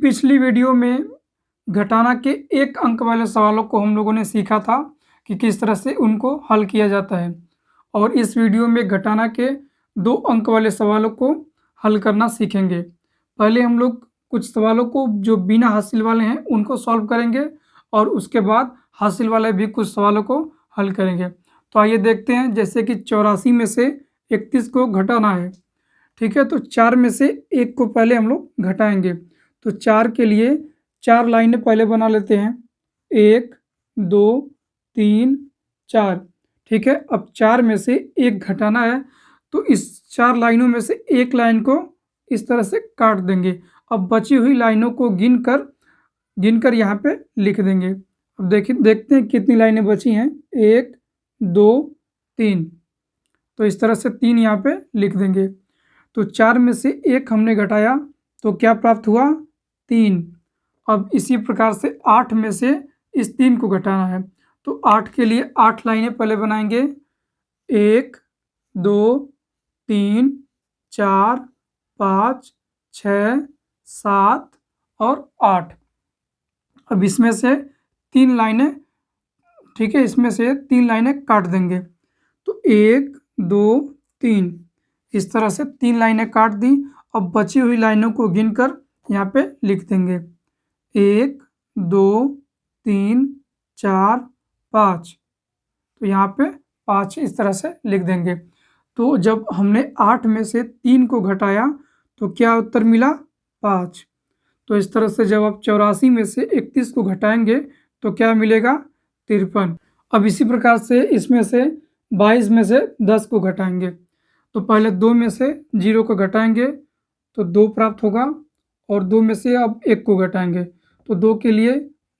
पिछली वीडियो में घटाना के 1 अंक वाले सवालों को हम लोगों ने सीखा था कि किस तरह से उनको हल किया जाता है और इस वीडियो में घटाना के 2 अंक वाले सवालों को हल करना सीखेंगे। पहले हम लोग कुछ सवालों को जो बिना हासिल वाले हैं उनको सॉल्व करेंगे और उसके बाद हासिल वाले भी कुछ सवालों को हल करेंगे। तो आइए देखते हैं, जैसे कि 84 में से 31 को घटाना है। ठीक है, तो 4 में से 1 को पहले हम लोग घटाएंगे। तो 4 के लिए 4 लाइनें पहले बना लेते हैं, 1 2 3 4। ठीक है, अब 4 में से 1 घटाना है तो इस 4 लाइनों में से 1 लाइन को इस तरह से काट देंगे। अब बची हुई लाइनों को गिनकर यहाँ पे लिख देंगे। अब देखते हैं कितनी लाइनें बची हैं, 1 2 3। तो इस तरह से 3 यहाँ पे लिख देंगे। तो 4 में से 1 हमने घटाया तो क्या प्राप्त हुआ, 3। अब इसी प्रकार से 8 में से इस 3 को घटाना है तो 8 के लिए 8 लाइनें पहले बनाएंगे, 1 2 3 4 5 6 7 और 8। अब इसमें से 3 लाइनें, ठीक है, इसमें से 3 लाइनें काट देंगे। तो 1 2 3 इस तरह से 3 लाइनें काट दी। अब बची हुई लाइनों को गिनकर यहाँ पे लिख देंगे, 1 2 3 4 5। तो यहाँ पे 5 इस तरह से लिख देंगे। तो जब हमने 8 में से 3 को घटाया तो क्या उत्तर मिला, 5। तो इस तरह से जब आप 84 में से 31 को घटाएंगे तो क्या मिलेगा, 53। अब इसी प्रकार से इसमें से 22 में से 10 को घटाएंगे तो पहले 2 में से 0 को घटाएंगे तो 2 प्राप्त होगा और 2 में से अब 1 को घटाएंगे तो 2 के लिए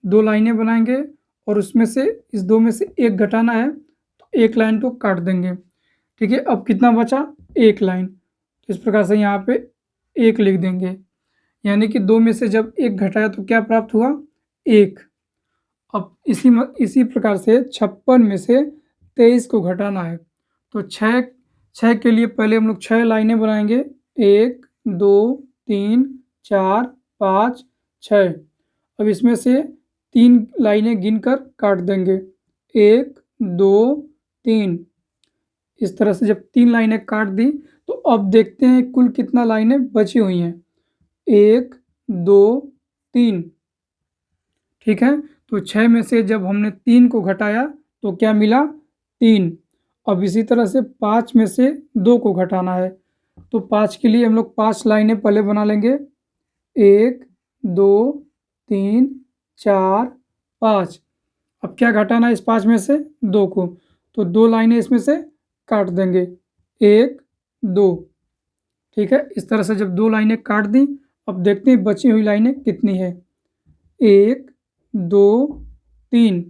2 लाइनें बनाएंगे और उसमें से इस 2 में से 1 घटाना है तो 1 लाइन को काट देंगे। ठीक है, अब कितना बचा, 1 लाइन। तो इस प्रकार से यहाँ पे 1 लिख देंगे, यानी कि 2 में से जब 1 घटाया तो क्या प्राप्त हुआ, 1। अब इसी प्रकार से 56 में से 23 को घटाना है तो 6 के लिए पहले हम लोग 6 लाइनें बनाएंगे, 1 2 3 4 5 6। अब इसमें से 3 लाइनें गिनकर काट देंगे, 1 2 3। इस तरह से जब 3 लाइनें काट दी तो अब देखते हैं कुल कितना लाइनें बची हुई हैं, 1 2 3। ठीक है, तो 6 में से जब हमने 3 को घटाया तो क्या मिला, 3। अब इसी तरह से 5 में से 2 को घटाना है तो 5 के लिए हम लोग 5 लाइनें पहले बना लेंगे, 1 2 3 4 5। अब क्या घटाना है इस 5 में से 2 को, तो 2 लाइनें इसमें से काट देंगे, 1 2। ठीक है, इस तरह से जब 2 लाइनें काट दी अब देखते हैं बची हुई लाइनें कितनी है, 1 2 3।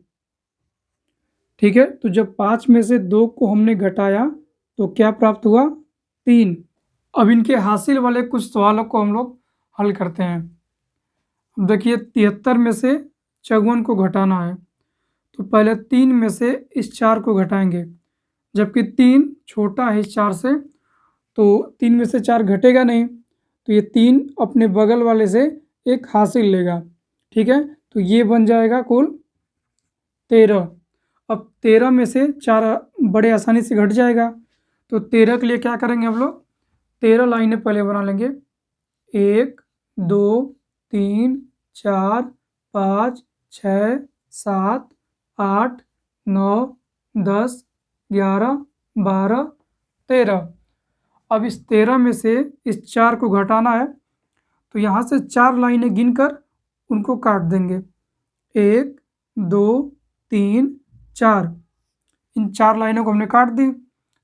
ठीक है, तो जब 5 में से 2 को हमने घटाया तो क्या प्राप्त हुआ, 3। अब इनके हासिल वाले कुछ सवालों को हम लोग हल करते हैं। अब देखिए 73 में से 54 को घटाना है तो पहले 3 में से इस 4 को घटाएंगे, जबकि 3 छोटा है इस 4 से तो 3 में से 4 घटेगा नहीं तो ये 3 अपने बगल वाले से एक हासिल लेगा। ठीक है, तो ये बन जाएगा कुल 13। अब 13 में से 4 बड़े आसानी से घट जाएगा तो 13 के लिए क्या करेंगे हम लोग, 13 लाइनें पहले बना लेंगे, 1 2 3 4 5 6 7 8 9 10 11 12 13। अब इस 13 में से इस 4 को घटाना है तो यहाँ से 4 लाइनें गिनकर उनको काट देंगे, 1 2 3 4। इन 4 लाइनों को हमने काट दी,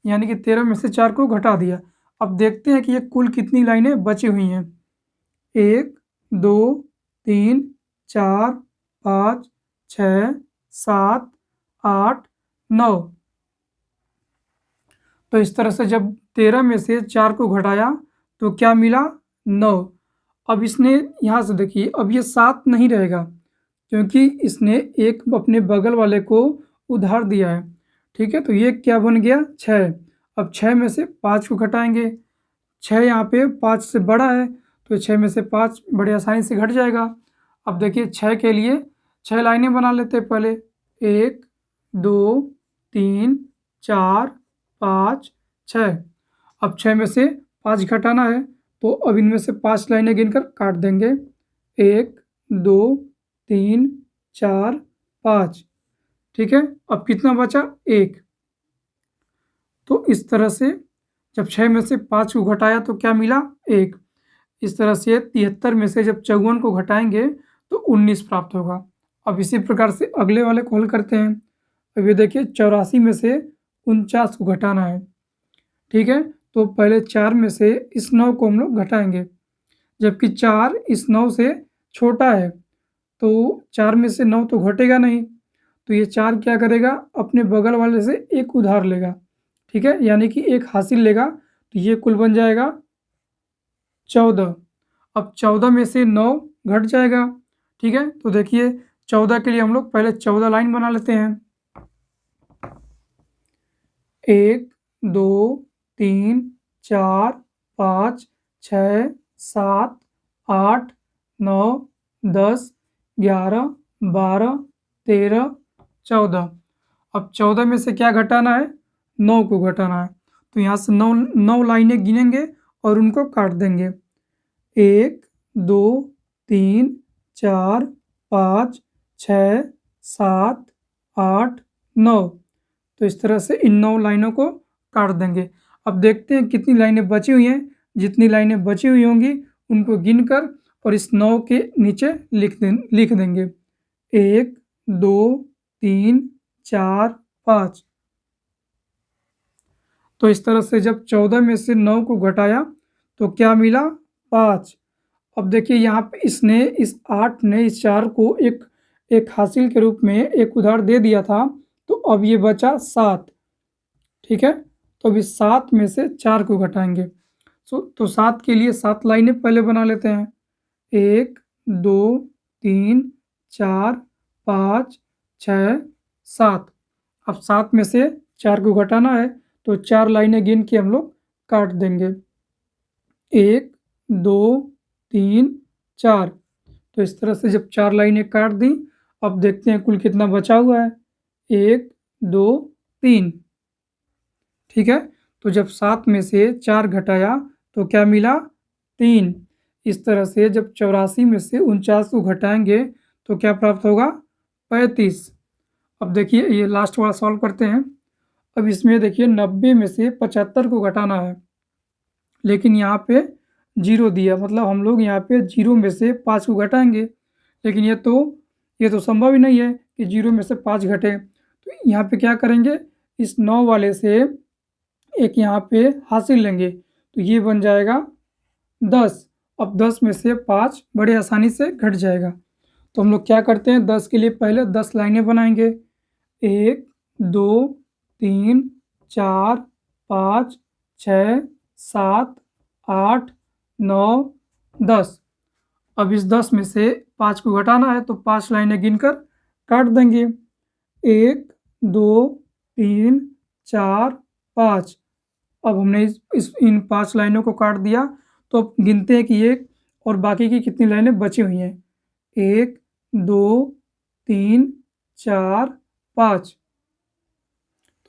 यानी कि 13 में से 4 को घटा दिया। अब देखते हैं कि ये कुल कितनी लाइनें बची हुई हैं, 1 2 3 4 5 6 7 8 9। तो इस तरह से जब 13 में से 4 को घटाया तो क्या मिला, 9। अब इसने यहाँ से देखिए अब ये 7 नहीं रहेगा क्योंकि इसने एक अपने बगल वाले को उधार दिया है। ठीक है, तो ये क्या बन गया, 6। अब 6 में से 5 को घटाएंगे, 6 यहाँ पे 5 से बड़ा है तो 6 में से 5 बड़े आसानी से घट जाएगा। अब देखिए 6 के लिए 6 लाइनें बना लेते हैं पहले। 1 2 3 4 5 6। अब 6 में से 5 घटाना है, तो अब इनमें से 5 लाइनें गिनकर काट देंगे। 1 2 3 4 5। ठीक है, अब कितना बचा? 1। तो इस तरह से जब 6 में से 5 को घटाया तो क्या मिला? 1। इस तरह से 73 में से जब 54 को घटाएंगे तो 19 प्राप्त होगा। अब इसी प्रकार से अगले वाले को हल करते हैं। अब ये देखिए 84 में से 49 को घटाना है। ठीक है, तो पहले 4 में से इस 9 को हम लोग घटाएंगे, जबकि 4 इस 9 से छोटा है, तो 4 में से 9 तो घटेगा नहीं, तो ये 4 क्या करेगा? अपने बगल वाले से 1 उधार लेगा। ठीक है, यानी कि 1 हासिल लेगा, तो ये कुल बन जाएगा 14। अब 14 में से 9 घट जाएगा। ठीक है, तो देखिए 14 के लिए हम लोग पहले 14 लाइन बना लेते हैं। 1 2 3 4 5 6 7 8 9 10 11 12 13 14। अब 14 में से क्या घटाना है? 9 को घटाना है, तो यहाँ से 9 लाइनें गिनेंगे और उनको काट देंगे। 1 2 3 4 5 6 7 8 9। तो इस तरह से इन 9 लाइनों को काट देंगे। अब देखते हैं कितनी लाइनें बची हुई हैं। जितनी लाइनें बची हुई होंगी उनको गिनकर और इस 9 के नीचे लिख देंगे। 1 2 3 4 5। तो इस तरह से जब 14 में से 9 को घटाया तो क्या मिला? 5। अब देखिए यहाँ पे इसने इस 8 ने इस 4 को एक हासिल के रूप में एक उधार दे दिया था, तो अब ये बचा 7। ठीक है, तो अब इस 7 में से 4 को घटाएंगे। तो 7 के लिए 7 लाइनें पहले बना लेते हैं। 1 2 3 4 5 6 7। अब 7 में से 4 को घटाना है, तो 4 लाइनें गिन के हम लोग काट देंगे। 1 2 3 4। तो इस तरह से जब 4 लाइनें काट दी, अब देखते हैं कुल कितना बचा हुआ है। 1 2 3। ठीक है, तो जब 7 में से 4 घटाया तो क्या मिला? 3। इस तरह से जब 84 में से 49 को घटाएंगे तो क्या प्राप्त होगा? 35। अब देखिए ये लास्ट वाला सॉल्व करते हैं। अब इसमें देखिए 90 में से 75 को घटाना है, लेकिन यहाँ पे 0 दिया, मतलब हम लोग यहाँ पे 0 में से 5 को घटाएंगे, लेकिन ये तो संभव ही नहीं है कि 0 में से 5 घटे। तो यहाँ पे क्या करेंगे? इस 9 वाले से एक यहाँ पे हासिल लेंगे, तो ये बन जाएगा 10। अब 10 में से 5 बड़े आसानी से घट जाएगा, तो हम लोग क्या करते हैं? 10 के लिए पहले 10 लाइनें बनाएंगे। 1 2 3 4 5 6 7 8 9 10। अब इस 10 में से 5 को घटाना है, तो 5 लाइनें गिनकर काट देंगे। 1 2 3 4 5। अब हमने इन 5 लाइनों को काट दिया, तो अब गिनते हैं कि एक और बाकी की कितनी लाइनें बची हुई हैं। 1 2 3 4 5।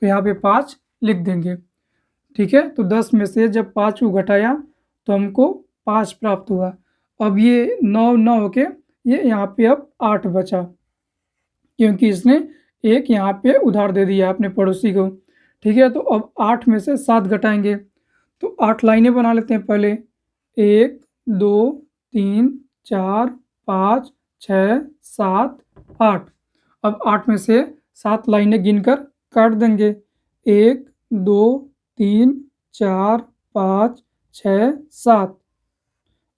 तो यहाँ पे 5 लिख देंगे। ठीक है, तो 10 में से जब 5 को घटाया तो हमको 5 प्राप्त हुआ। अब ये 9 होके ये यहाँ पे अब 8 बचा, क्योंकि इसने एक यहाँ पे उधार दे दिया अपने पड़ोसी को। ठीक है, तो अब 8 में से 7 घटाएंगे, तो 8 लाइनें बना लेते हैं पहले। 1 2 3 4 5 6 7 8। अब 8 में से 7 लाइनें गिनकर काट देंगे। 1 2 3 4 5 6 7।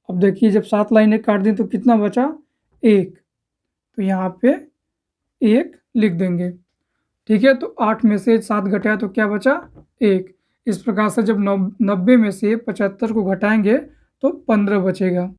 अब देखिए जब 7 लाइनें काट दी तो कितना बचा? 1। तो यहाँ पे 1 लिख देंगे। ठीक है, तो 8 में से 7 घटाया तो क्या बचा? 1। इस प्रकार से जब 90 में से 75 को घटाएंगे तो 15 बचेगा।